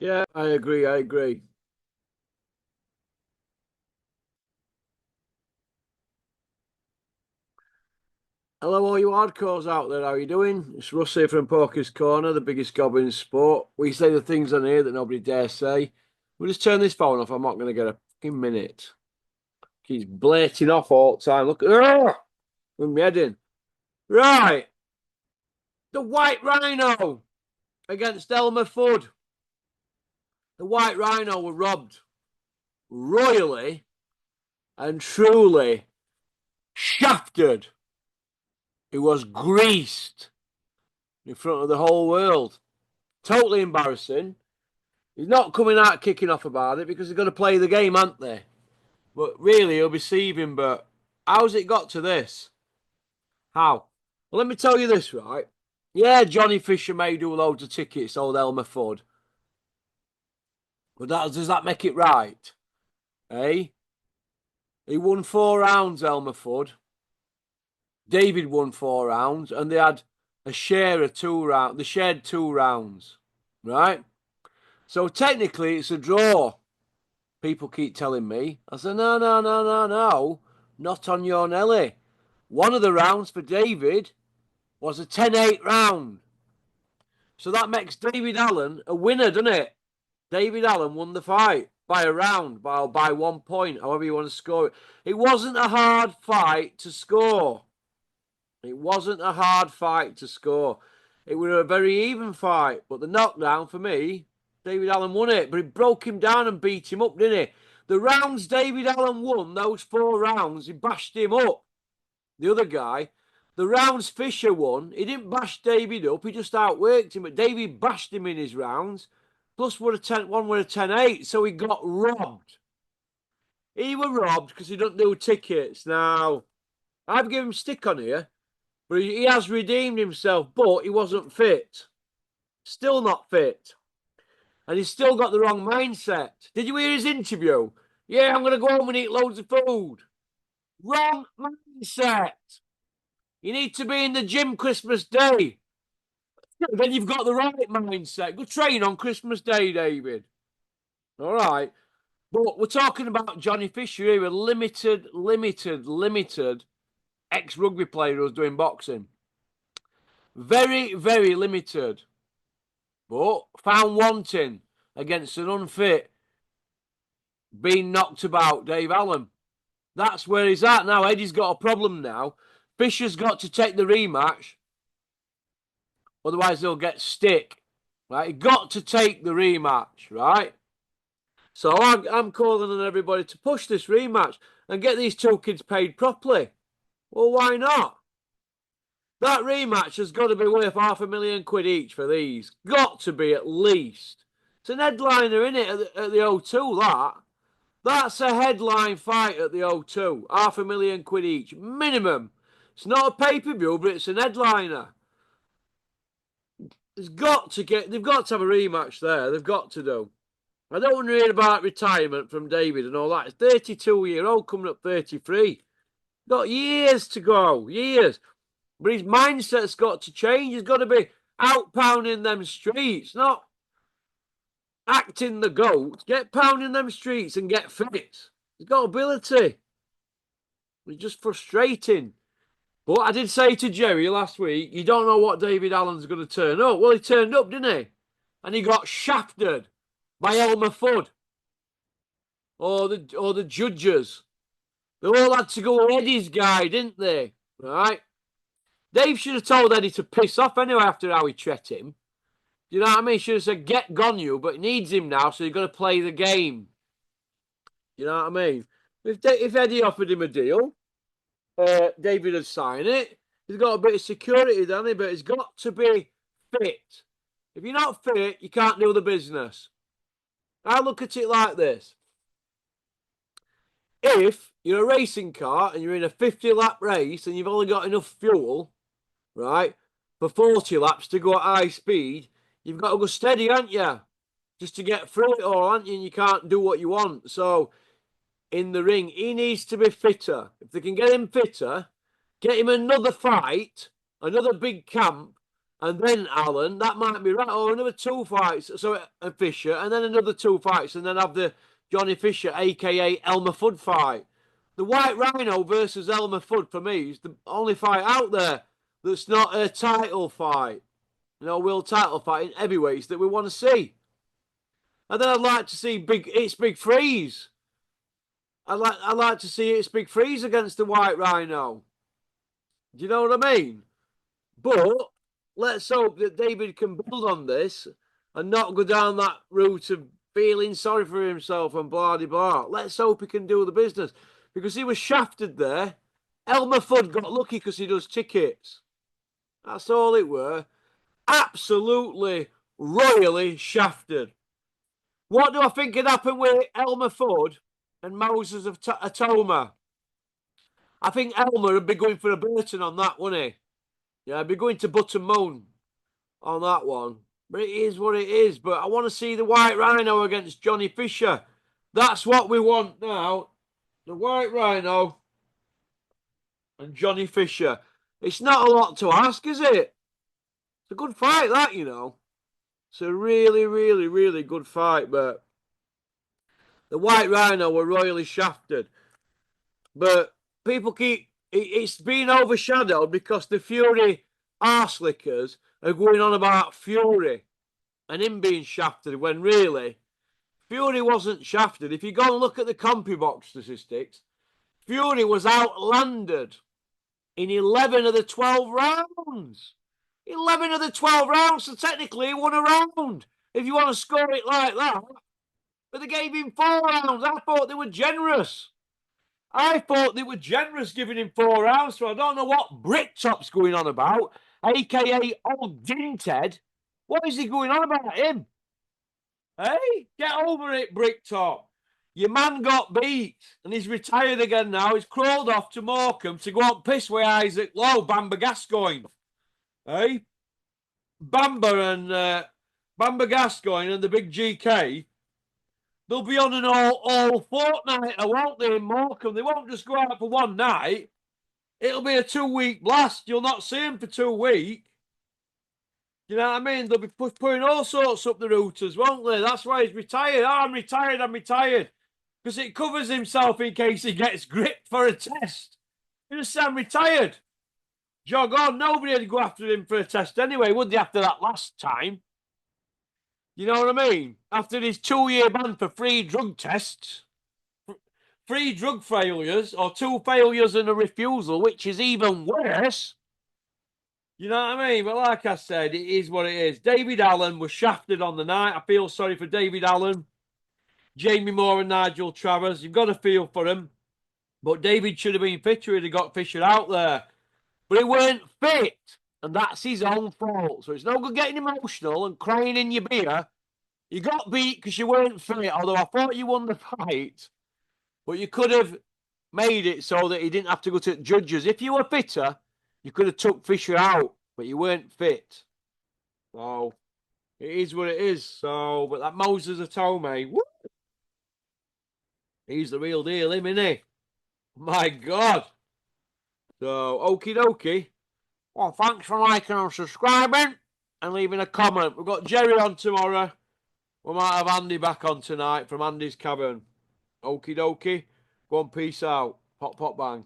Yeah, I agree. I agree. Hello, all you hardcores out there. How are you doing? It's Russ here from Poker's Corner, the biggest gob in sport. We say the things on here that nobody dare say. We'll just turn this phone off. I'm not going to get a fucking minute. He's blating off all the time. Look, with my head in. Right, the White Rhino against ELMER FUDD. The White Rhino were robbed royally and truly shafted. It was greased in front of the whole world. Totally embarrassing. He's not coming out kicking off about it because they're going to play the game, aren't they? But really, he'll be seething. But how's it got to this? How? Well, let me tell you this, right? Yeah, Johnny Fisher may do loads of tickets, old ELMER FUDD. But does that make it right? Eh? He won 4 rounds, ELMER FUDD. David won 4 rounds, and they had a share of 2 rounds. They shared 2 rounds, right? So technically, it's a draw. People keep telling me. I said, no. Not on your Nelly. One of the rounds for David was a 10-8 round. So that makes David Allen a winner, doesn't it? David Allen won the fight by a round, by 1 point, however you want to score it. It wasn't a hard fight to score. It wasn't a hard fight to score. It was a very even fight. But the knockdown, for me, David Allen won it. But he broke him down and beat him up, didn't he? The rounds David Allen won, those 4 rounds, he bashed him up. The other guy. The rounds Fisher won, he didn't bash David up. He just outworked him. But David bashed him in his rounds. Plus one were a 10-8. So he got robbed. He were robbed because he doesn't do tickets. Now, I've given him stick on here. But he has redeemed himself, but he wasn't fit. Still not fit. And he's still got the wrong mindset. Did you hear his interview? Yeah, I'm going to go home and eat loads of food. Wrong mindset. You need to be in the gym Christmas Day. Then you've got the right mindset. Go train on Christmas Day, David. All right. But we're talking about Johnny Fisher here, a limited ex-rugby player who's doing boxing. Very, very limited. But found wanting against an unfit, being knocked about Dave Allen. That's where he's at now. Eddie's got a problem now. Fisher's got to take the rematch. Otherwise, they'll get stick. Right? He got to take the rematch, right? So I'm calling on everybody to push this rematch and get these 2 kids paid properly. Well, why not? That rematch has got to be worth £500,000 each for these. Got to be at least. It's an headliner, isn't it, at the O2, That's a headline fight at the O2. £500,000 each. Minimum. It's not a pay-per-view, but it's an headliner. They've got to have a rematch there. They've got to do. I don't want to hear about retirement from David and all that. It's 32-year-old coming up 33. Got years to go. Years. But his mindset's got to change. He's got to be out pounding them streets, not acting the goat. Get pounding them streets and get fit. He's got ability. It's just frustrating. But I did say to Jerry last week, you don't know what David Allen's going to turn up. Well, he turned up, didn't he? And he got shafted by ELMER FUDD. Or the judges. They all had to go Eddie's guy, didn't they? Right? Dave should have told Eddie to piss off anyway after how he treated him. You know what I mean? He should have said, get gone you, but he needs him now, so you've got to play the game. You know what I mean? If Eddie offered him a deal, David would sign it. He's got a bit of security, doesn't he? But he's got to be fit. If you're not fit, you can't do the business. I look at it like this. If you're a racing car and you're in a 50-lap race and you've only got enough fuel, right, for 40 laps to go at high speed, you've got to go steady, haven't you? Just to get through it all, haven't you? And you can't do what you want. So, in the ring, he needs to be fitter. If they can get him fitter, get him another fight, another big camp, And then Allen, that might be right. Or another 2 fights. So Fisher, and then another 2 fights, and then have the Johnny Fisher, aka Elmer Fudd fight. The White Rhino versus Elmer Fudd for me is the only fight out there that's not a title fight. You know, world title fight in heavyweights that we want to see. And then I'd like to see Big Freeze. I'd like to see Big Freeze against the White Rhino. Do you know what I mean? But let's hope that David can build on this and not go down that route of feeling sorry for himself and blah de blah. Let's hope he can do the business because he was shafted there. Elmer Fudd got lucky because he does tickets. That's all it were. Absolutely royally shafted. What do I think had happened with Elmer Fudd and Moses of Atoma? I think Elmer would be going for a Burton on that, wouldn't he? Yeah, I'd be going to Button Moon on that one. But it is what it is. But I want to see the White Rhino against Johnny Fisher. That's what we want now. The White Rhino and Johnny Fisher. It's not a lot to ask, is it? It's a good fight, that, you know. It's a really, really, really good fight. But the White Rhino were royally shafted. But people keep... It's been overshadowed because the Fury arse-lickers are going on about Fury and him being shafted when really Fury wasn't shafted. If you go and look at the CompuBox statistics, Fury was outlanded in 11 of the 12 rounds. 11 of the 12 rounds, so technically he won a round. If you want to score it like that. But they gave him 4 rounds. I thought they were generous. I thought they were generous giving him 4 rounds, so I don't know what Bricktop's going on about, a.k.a. Old Dinted. What is he going on about him? Hey, get over it, Bricktop. Your man got beat, and he's retired again now. He's crawled off to Morecambe to go and piss with Isaac Lowe, Bamba Gascoigne. Hey? Bamba Gascoigne and the big GK, they'll be on an all fortnight, won't they, in Morecambe? They won't just go out for one night. It'll be a 2-week blast. You'll not see him for 2 weeks. You know what I mean? They'll be putting all sorts up the routers, won't they? That's why he's retired. Oh, I'm retired. Because it covers himself in case he gets gripped for a test. He just said, I'm retired. Jog on. Nobody would go after him for a test anyway, would they, after that last time? You know what I mean? After his 2-year ban for free drug tests, free drug failures, or 2 failures and a refusal, which is even worse. You know what I mean? But like I said, it is what it is. David Allen was shafted on the night. I feel sorry for David Allen, Jamie Moore and Nigel Travers. You've got to feel for him. But David should have been fitter if he got Fisher out there. But he weren't fit. And that's his own fault. So it's no good getting emotional and crying in your beer. You got beat because you weren't fit, although I thought you won the fight. But you could have made it so that he didn't have to go to judges. If you were fitter, you could have took Fisher out, but you weren't fit. So it is what it is. So, but that Moses Atome, woo, he's the real deal, him, isn't he? My God. So, okie dokie. Well, thanks for liking and subscribing and leaving a comment. We've got Jerry on tomorrow. We might have Andy back on tonight from Andy's Cavern. Okie dokie. Go on, peace out. Pop, pop, bang.